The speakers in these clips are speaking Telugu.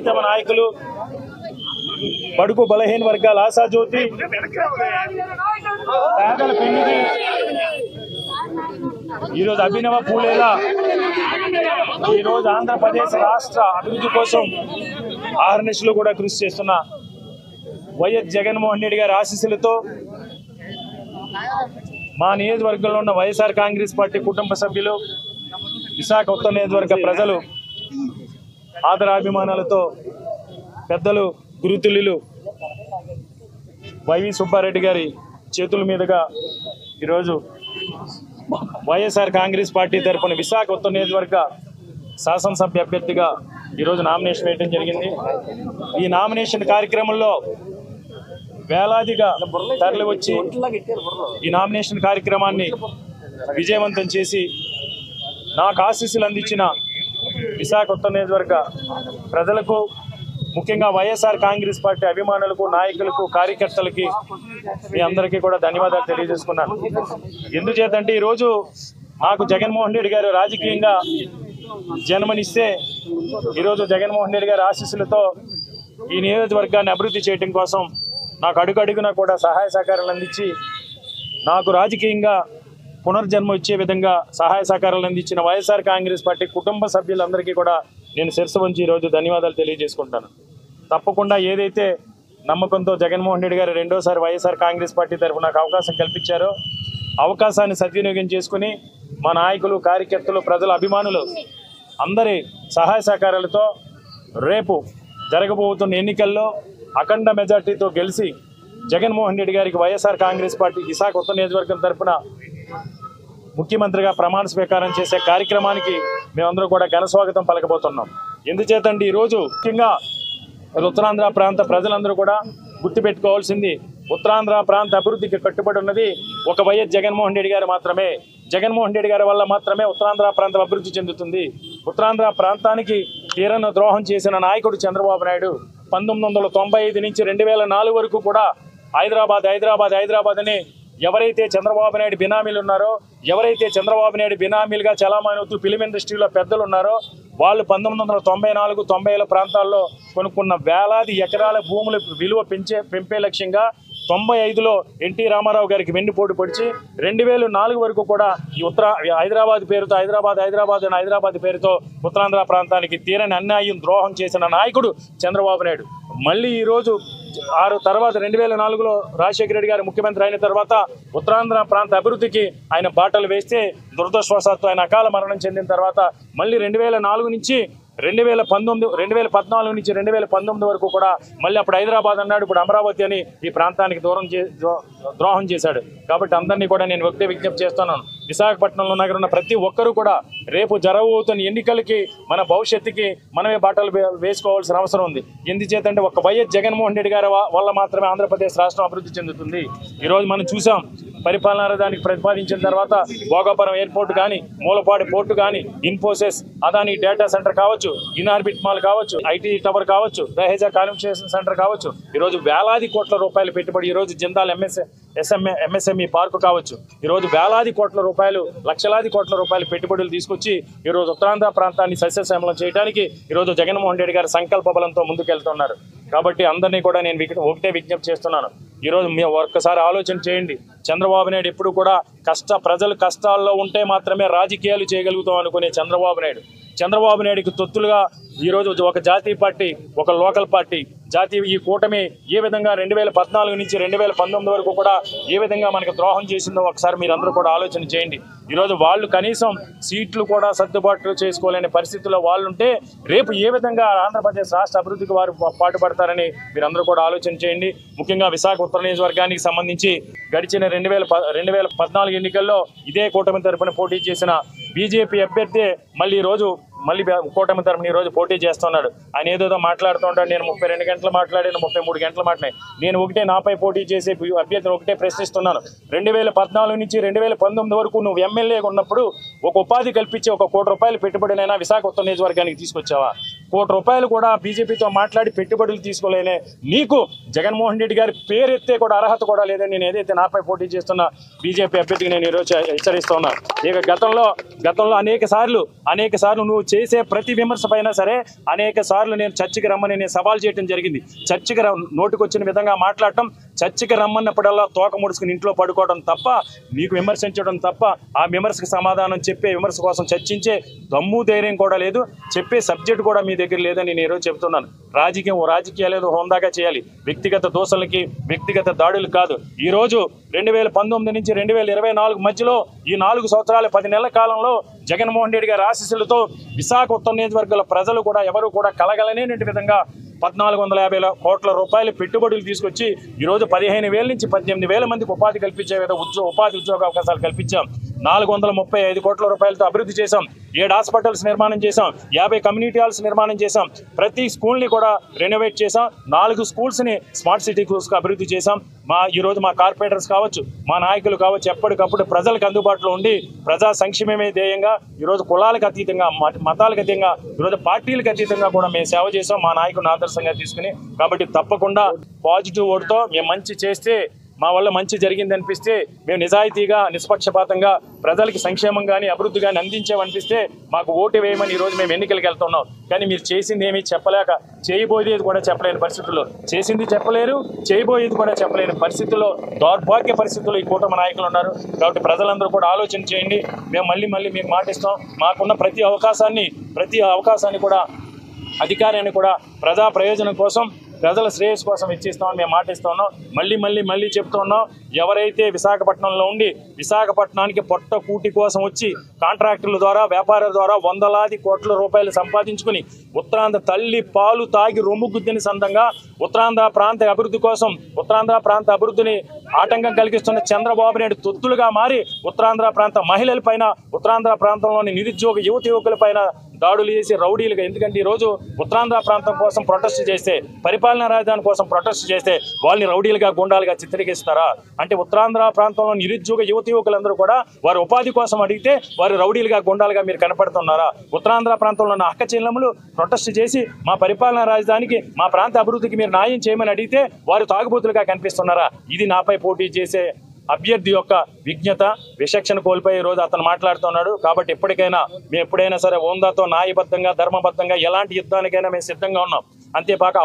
ప్రీతమ నాయకులు బడుగు బలహీన వర్గాల ఆశాజ్యోతి పేదల పెన్నిధి ఈరోజు అభినవ పూలేలా ఈరోజు ఆంధ్రప్రదేశ్ రాష్ట్ర అభివృద్ధి కోసం ఆర్ఎన్ఎస్లో కూడా కృషి చేస్తున్న వైఎస్ జగన్మోహన్ రెడ్డి గారి ఆశీస్సులతో మా నియోజకవర్గంలో ఉన్న వైఎస్ఆర్ కాంగ్రెస్ పార్టీ కుటుంబ సభ్యులు విశాఖ ఉత్తర నియోజకవర్గ ప్రజలు ఆదరాభిమానాలతో పెద్దలు గురుతుల్యులు వైవి సుబ్బారెడ్డి గారి చేతుల మీదుగా ఈరోజు వైఎస్ఆర్ కాంగ్రెస్ పార్టీ తరఫున విశాఖ ఉత్తర నియోజకవర్గ శాసనసభ్య అభ్యర్థిగా ఈరోజు నామినేషన్ వేయడం జరిగింది. ఈ నామినేషన్ కార్యక్రమంలో వేలాదిగా తరలి వచ్చి ఈ నామినేషన్ కార్యక్రమాన్ని విజయవంతం చేసి నాకు ఆశీస్సులు అందించిన విశాఖ ఉత్తర నియోజకవర్గ ప్రజలకు, ముఖ్యంగా వైఎస్ఆర్ కాంగ్రెస్ పార్టీ అభిమానులకు, నాయకులకు, కార్యకర్తలకి మీ అందరికీ కూడా ధన్యవాదాలు తెలియజేసుకున్నాను. ఎందుచేతంటే ఈరోజు నాకు జగన్మోహన్ రెడ్డి గారు రాజకీయంగా జన్మనిస్తే ఈరోజు జగన్మోహన్ రెడ్డి గారి ఆశీస్సులతో ఈ నియోజకవర్గాన్ని అభివృద్ధి చేయడం కోసం నాకు అడుగడుగునా కూడా సహాయ సహకారాలు అందించి నాకు రాజకీయంగా పునర్జన్మ ఇచ్చే విధంగా సహాయ సహకారాలు అందించిన వైఎస్ఆర్ కాంగ్రెస్ పార్టీ కుటుంబ సభ్యులందరికీ కూడా నేను శిరస్సు వంచి ఈరోజు ధన్యవాదాలు తెలియజేసుకుంటాను. తప్పకుండా ఏదైతే నమ్మకంతో జగన్మోహన్ రెడ్డి గారు రెండోసారి వైఎస్ఆర్ కాంగ్రెస్ పార్టీ తరఫున నాకు అవకాశం కల్పించారో అవకాశాన్ని సద్వినియోగం చేసుకుని మా నాయకులు, కార్యకర్తలు, ప్రజల అభిమానులు అందరి సహాయ సహకారాలతో రేపు జరగబోతున్న ఎన్నికల్లో అఖండ మెజార్టీతో గెలిచి జగన్మోహన్ రెడ్డి గారికి వైఎస్ఆర్ కాంగ్రెస్ పార్టీ విశాఖ ఉత్తర నియోజకవర్గం తరఫున ముఖ్యమంత్రిగా ప్రమాణ స్వీకారం చేసే కార్యక్రమానికి మేమందరూ కూడా ఘన స్వాగతం పలకబోతున్నాం. ఎందుచేతండి ఈరోజు ముఖ్యంగా ఉత్తరాంధ్ర ప్రాంత ప్రజలందరూ కూడా గుర్తుపెట్టుకోవాల్సింది, ఉత్తరాంధ్ర ప్రాంత అభివృద్ధికి కట్టుబడి ఉన్నది ఒక వైఎస్ జగన్మోహన్ రెడ్డి గారు మాత్రమే. జగన్మోహన్ రెడ్డి గారి వల్ల మాత్రమే ఉత్తరాంధ్ర ప్రాంతం అభివృద్ధి చెందుతుంది. ఉత్తరాంధ్ర ప్రాంతానికి తీరన ద్రోహం చేసిన నాయకుడు చంద్రబాబు నాయుడు 1995 నుంచి 2004 వరకు కూడా హైదరాబాద్ హైదరాబాద్ హైదరాబాద్ అని ఎవరైతే చంద్రబాబు నాయుడు బినామీలు ఉన్నారో, ఎవరైతే చంద్రబాబు నాయుడు బినామీలుగా చలామణి అవుతూ ఫిలిం ఇండస్ట్రీలో పెద్దలు ఉన్నారో వాళ్ళు 1994, 90ల ప్రాంతాల్లో కొనుక్కున్న వేలాది ఎకరాల భూముల విలువ పెంపే లక్ష్యంగా 95లో ఎన్టీ రామారావు గారికి వెన్నుపోటు పొడిచి 2004 వరకు కూడా ఈ హైదరాబాద్ పేరుతో హైదరాబాద్ పేరుతో ఉత్తరాంధ్ర ప్రాంతానికి తీరని అన్యాయం, ద్రోహం చేసిన నాయకుడు చంద్రబాబు నాయుడు. మళ్ళీ ఈరోజు తర్వాత 2004లో రాజశేఖర రెడ్డి గారు ముఖ్యమంత్రి అయిన తర్వాత ఉత్తరాంధ్ర ప్రాంత అభివృద్ధికి ఆయన బాటలు వేస్తే దురదృష్టవశాత్తు ఆయన అకాల మరణం చెందిన తర్వాత మళ్ళీ 2004 నుంచి 2014 నుంచి 2019 వరకు కూడా మళ్ళీ అప్పుడు హైదరాబాద్ అన్నాడు, ఇప్పుడు అమరావతి అని ఈ ప్రాంతానికి ద్రోహం చేశాడు. కాబట్టి అందరినీ కూడా నేను ఒకటే విజ్ఞప్తి చేస్తున్నాను, విశాఖపట్నంలో నగరున్న ప్రతి ఒక్కరూ కూడా రేపు జరగబోతున్న ఎన్నికలకి మన భవిష్యత్తుకి మనమే బాటలు వేసుకోవాల్సిన అవసరం ఉంది. ఎందుచేతంటే ఒక వైఎస్ జగన్మోహన్ రెడ్డి గారి వల్ల మాత్రమే ఆంధ్రప్రదేశ్ రాష్ట్రం అభివృద్ధి చెందుతుంది. ఈరోజు మనం చూసాం, పరిపాలనా రాజధానికి ప్రతిపాదించిన తర్వాత భోగాపురం ఎయిర్పోర్ట్ కానీ, మూలపాడి పోర్టు కానీ, ఇన్ఫోసిస్, అదాని డేటా సెంటర్ కావచ్చు, ఇన్ఆర్బిట్ మాల్ కావచ్చు, ఐటీ టవర్ కావచ్చు, దహేజా కాన్వెన్షన్ సెంటర్ కావచ్చు, ఈరోజు వేలాది కోట్ల రూపాయలు పెట్టుబడి, ఈరోజు జిందాల్ ఎంఎస్ఎంఈ పార్కు కావచ్చు, ఈరోజు వేలాది కోట్ల రూపాయలు, లక్షలాది కోట్ల రూపాయలు పెట్టుబడులు తీసుకొచ్చి ఈరోజు ఉత్తరాంధ్ర ప్రాంతాన్ని సస్యశ్యామలం చేయడానికి ఈరోజు జగన్మోహన్ రెడ్డి గారు సంకల్ప బలంతో ముందుకెళ్తున్నారు. కాబట్టి అందరినీ కూడా నేను ఒకటే విజ్ఞప్తి చేస్తున్నాను, ఈరోజు మీ ఒక్కసారి ఆలోచన చేయండి. చంద్రబాబు నాయుడు ఎప్పుడు కూడా ప్రజలు కష్టాల్లో ఉంటే మాత్రమే రాజకీయాలు చేయగలుగుతాం అనుకునే చంద్రబాబు నాయుడికి తొత్తులుగా ఈరోజు ఒక జాతీయ పార్టీ, ఒక లోకల్ పార్టీ, ఈ కూటమి ఏ విధంగా 2014 నుంచి 2019 వరకు కూడా ఏ విధంగా మనకు ద్రోహం చేసిందో ఒకసారి మీరందరూ కూడా ఆలోచన చేయండి. ఈరోజు వాళ్ళు కనీసం సీట్లు కూడా సర్దుబాటు చేసుకోలేని పరిస్థితుల్లో వాళ్ళు ఉంటే రేపు ఏ విధంగా ఆంధ్రప్రదేశ్ రాష్ట్ర అభివృద్ధికి వారు పాటుపడతారని మీరందరూ కూడా ఆలోచన చేయండి. ముఖ్యంగా విశాఖ ఉత్తర నియోజకవర్గానికి సంబంధించి గడిచిన 2014 ఎన్నికల్లో ఇదే కూటమి తరఫున పోటీ చేసిన బీజేపీ అభ్యర్థి మళ్ళీ కూటమి తరఫున ఈరోజు పోటీ చేస్తున్నాడు. ఆయన ఏదేదో మాట్లాడుతూ ఉంటాడు, నేను 32 గంటలు మాట్లాడాను, 33 గంటలు మాట్లాడాను. నేను నాపై పోటీ చేసే అభ్యర్థిని ఒకటే ప్రశ్నిస్తున్నాను, 2014 నుంచి 2019 వరకు నువ్వు ఎమ్మెల్యేగా ఉన్నప్పుడు ఒక ఉపాధి కల్పించి 1 కోటి రూపాయలు పెట్టుబడినైనా విశాఖ ఉత్తర నియోజకవర్గానికి తీసుకొచ్చావా? కోటి రూపాయలు కూడా బీజేపీతో మాట్లాడి పెట్టుబడులు తీసుకోలేనే నీకు జగన్మోహన్ రెడ్డి గారి పేరెత్తే కూడా అర్హత కూడా లేదని నేను ఏదైతే నాపై పోటీ చేస్తున్న బీజేపీ అభ్యర్థికి నేను ఈరోజు హెచ్చరిస్తున్నా. ఇక గతంలో అనేక సార్లు నువ్వు చేసే ప్రతి విమర్శ పైన సరే అనేక సార్లు నేను చర్చకి రమ్మని నేను సవాల్ చేయడం జరిగింది. చర్చకి నోటికొచ్చిన విధంగా మాట్లాడటం, చర్చకి రమ్మన్నప్పుడల్లా తోక ముడుచుకుని ఇంట్లో పడుకోవడం తప్ప, నీకు విమర్శించడం తప్ప, ఆ విమర్శకు సమాధానం చెప్పే విమర్శ కోసం చర్చించే దమ్ము ధైర్యం కూడా లేదు, చెప్పే సబ్జెక్ట్ కూడా మీ దగ్గర లేదని నేను ఈరోజు చెప్తున్నాను. రాజకీయాలు హోందాగా చేయాలి, వ్యక్తిగత దోషులకి వ్యక్తిగత దాడులు కాదు. ఈరోజు 2019 నుంచి 2024 మధ్యలో ఈ 4 సంవత్సరాల 10 నెలల కాలంలో జగన్మోహన్ రెడ్డి గారి ఆశీస్సులతో విశాఖ ఉత్తర నియోజకవర్గాల ప్రజలు కూడా ఎవరు కూడా కలగలనేటువంటి విధంగా 1450 కోట్ల రూపాయలు పెట్టుబడులు తీసుకొచ్చి ఈరోజు 15,000 నుంచి 18,000 మందికి ఉపాధి కల్పించే ఉపాధి ఉద్యోగ అవకాశాలు కల్పించాం. 435 కోట్ల రూపాయలతో అభివృద్ధి చేశాం. 7 హాస్పిటల్స్ నిర్మాణం చేశాం. 50 కమ్యూనిటీ హాల్స్ నిర్మాణం చేశాం. ప్రతి స్కూల్ని కూడా రెనోవేట్ చేశాం. 4 స్కూల్స్ని స్మార్ట్ సిటీ స్కూల్స్గా అభివృద్ధి చేశాం. ఈరోజు మా కార్పొరేటర్స్ కావచ్చు, మా నాయకులు కావచ్చు, ఎప్పటికప్పుడు ప్రజలకు అందుబాటులో ఉండి ప్రజా సంక్షేమమే ధ్యేయంగా ఈరోజు కులాలకు అతీతంగా, మతాలకు అతీతంగా, ఈరోజు పార్టీలకు అతీతంగా కూడా మేము సేవ చేసాం మా నాయకుడిని ఆదర్శంగా తీసుకుని. కాబట్టి తప్పకుండా పాజిటివ్ ఓటుతో మేము మంచి చేస్తే, మా వల్ల మంచి జరిగింది అనిపిస్తే, మేము నిజాయితీగా నిష్పక్షపాతంగా ప్రజలకి సంక్షేమం కానీ అభివృద్ధి కానీ అందించామనిపిస్తే మాకు ఓటు వేయమని ఈరోజు మేము ఎన్నికలకు వెళ్తున్నాం. కానీ మీరు చేసింది ఏమీ చెప్పలేక, చేయబోయేది కూడా చెప్పలేని పరిస్థితుల్లో, చేసింది చెప్పలేరు, చేయబోయేది కూడా చెప్పలేని పరిస్థితుల్లో, దౌర్భాగ్య పరిస్థితుల్లో ఈ కూటమి నాయకులు ఉన్నారు. కాబట్టి ప్రజలందరూ కూడా ఆలోచన చేయండి. మేము మళ్ళీ మీకు మాటిస్తాం. మాకున్న ప్రతి అవకాశాన్ని కూడా, అధికారాన్ని కూడా ప్రజా ప్రయోజనం కోసం, ప్రజల శ్రేయస్సు కోసం ఇచ్చిస్తామని మేము మాటిస్తున్నాం. మళ్ళీ చెప్తున్నాం. ఎవరైతే విశాఖపట్నంలో ఉండి విశాఖపట్నానికి పొట్ట కూటి కోసం వచ్చి కాంట్రాక్టర్ల ద్వారా, వ్యాపారుల ద్వారా వందలాది కోట్ల రూపాయలు సంపాదించుకుని ఉత్తరాంధ్ర తల్లి పాలు తాగి రొమ్ము గుద్దిన సందంగా ఉత్తరాంధ్ర ప్రాంత అభివృద్ధి కోసం, ఉత్తరాంధ్ర ప్రాంత అభివృద్ధిని ఆటంకం కలిగిస్తున్న చంద్రబాబు నాయుడు తొత్తులుగా మారి ఉత్తరాంధ్ర ప్రాంత మహిళలపైన, ఉత్తరాంధ్ర ప్రాంతంలోని నిరుద్యోగ యువకులపైన దాడులు చేసి రౌడీలుగా, ఎందుకంటే ఈరోజు ఉత్తరాంధ్ర ప్రాంతం కోసం ప్రొటెస్ట్ చేస్తే, పరిపాలనా రాజధాని కోసం ప్రొటెస్ట్ చేస్తే వాళ్ళని రౌడీలుగా, గుండాలుగా చిత్రీకరిస్తారా? అంటే ఉత్తరాంధ్ర ప్రాంతంలో నిరుద్యోగ యువకులందరూ కూడా వారి ఉపాధి కోసం అడిగితే వారు రౌడీలుగా, గుండాలుగా మీరు కనపడుతున్నారా? ఉత్తరాంధ్ర ప్రాంతంలో ఉన్న అక్క చెల్లెములు ప్రొటెస్ట్ చేసి మా పరిపాలనా రాజధానికి, మా ప్రాంత అభివృద్ధికి మీరు న్యాయం చేయమని అడిగితే వారు తాగుబోతులుగా కనిపిస్తున్నారా? ఇది నాపై పోటీ చేసే అభ్యర్థి యొక్క విజ్ఞత, విచక్షణ కోల్పోయే రోజు అతను మాట్లాడుతున్నాడు. కాబట్టి మేము ఎప్పుడైనా సరే హోందాతో, న్యాయబద్ధంగా, ధర్మబద్ధంగా ఎలాంటి యుద్ధానికైనా మేము సిద్ధంగా ఉన్నాం. అంతేపాక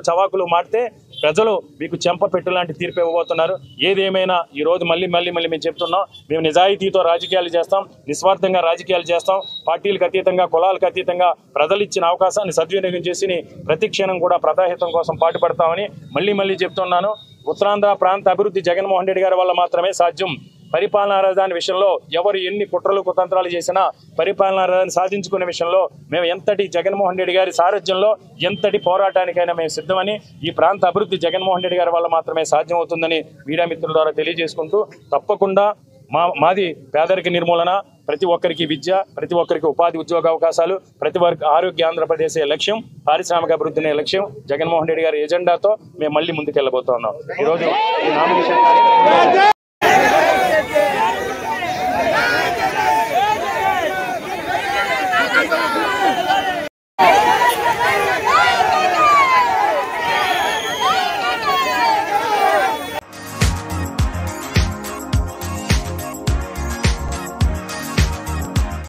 చవాకులు మారితే ప్రజలు మీకు చెంప పెట్టు లాంటి తీర్పు ఇవ్వబోతున్నారు. ఏదేమైనా ఈరోజు మళ్ళీ మేము చెప్తున్నాం, మేము నిజాయితీతో రాజకీయాలు చేస్తాం, నిస్వార్థంగా రాజకీయాలు చేస్తాం. పార్టీలకు అతీతంగా, కులాలకు అతీతంగా ప్రజలు ఇచ్చిన అవకాశాన్ని సద్వినియోగం చేసి ప్రతి క్షణం కూడా ప్రజాహితం కోసం పాటుపడతామని మళ్ళీ చెప్తున్నాను. ఉత్తరాంధ్ర ప్రాంత అభివృద్ధి జగన్మోహన్ రెడ్డి గారి వల్ల మాత్రమే సాధ్యం. పరిపాలనా రాజధాని విషయంలో ఎవరు ఎన్ని కుట్రలు కుతంత్రాలు చేసినా పరిపాలనా రాజధాని సాధించుకునే విషయంలో మేము ఎంతటి జగన్మోహన్ రెడ్డి గారి సారథ్యంలో ఎంతటి పోరాటానికైనా మేము సిద్ధమని, ఈ ప్రాంత అభివృద్ధి జగన్మోహన్ రెడ్డి గారి వల్ల మాత్రమే సాధ్యమవుతుందని మీడియా మిత్రుల ద్వారా తెలియజేసుకుంటూ, తప్పకుండా మాది పేదరిక నిర్మూలన, ప్రతి ఒక్కరికి విద్య, ప్రతి ఒక్కరికి ఉపాధి ఉద్యోగ అవకాశాలు, ప్రతి ఒక్కరికి ఆరోగ్య ఆంధ్రప్రదేశ్ లక్ష్యం, పారిశ్రామిక అభివృద్ధినే లక్ష్యం. జగన్మోహన్ రెడ్డి గారి ఎజెండాతో మేము మళ్ళీ ముందుకెళ్ళబోతున్నాం. ఈరోజు ఈ నామినేషన్